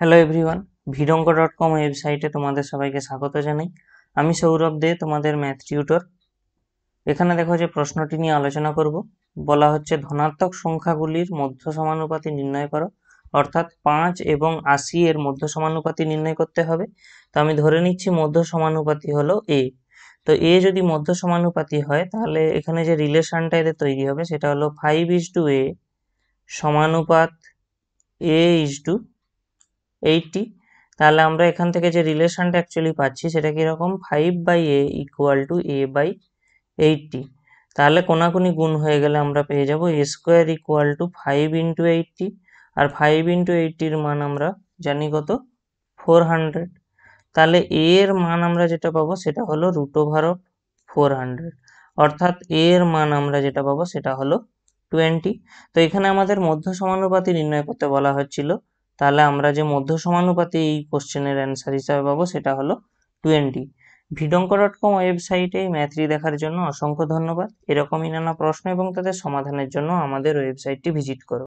Hello everyone, ভিডঙ্ক.কম ওয়েবসাইটে তোমাদের সবাইকে স্বাগত জানাই। আমি সৌরভ দে, তোমাদের ম্যাথ টিউটর। এখানে দেখো যে প্রশ্নটি নিয়ে আলোচনা করব। বলা হচ্ছে ধনাত্মক সংখ্যাগুলির মধ্য সমানুপাতি নির্ণয় করো, অর্থাৎ 5 এবং 80 এর মধ্য সমানুপাতি নির্ণয় করতে হবে। তো আমি ধরে নিচ্ছি মধ্য সমানুপাতি হলো এ। তো এ যদি মধ্য সমানুপাতি হয়, তাহলে এখানে যে রিলেশনটা এদের তৈরি হবে সেটা হলো 5:a সমানুপাত a:80। তাহলে আমরা এখান থেকে যে রিলেশনটা অ্যাকচুয়ালি পাচ্ছি সেটা কিরকম, 5/a = a/80। তাহলে কোনাকুনি গুণ হয়ে গেলে আমরা পেয়ে যাব a² = 5 × 80। আর 5 × 80-র মান আমরা জানি কত, 400। তাহলে a এর মান আমরা যেটা পাবো সেটা হলো √400, অর্থাৎ a এর মান আমরা যেটা পাবো সেটা হলো 20। তো এখানে আমাদের মধ্য সমানুপাতি নির্ণয় করতে বলা হচ্ছিল, তাহলে আমরা যে মধ্য সমানুপাতি এই কোশ্চেনের অ্যান্সার হিসাবে পাবো সেটা হলো 20। ভিডঙ্ক.কম ওয়েবসাইটে এই ম্যাথটি দেখার জন্য অসংখ্য ধন্যবাদ। এরকমই নানা প্রশ্ন এবং তাদের সমাধানের জন্য আমাদের ওয়েবসাইটটি ভিজিট করো।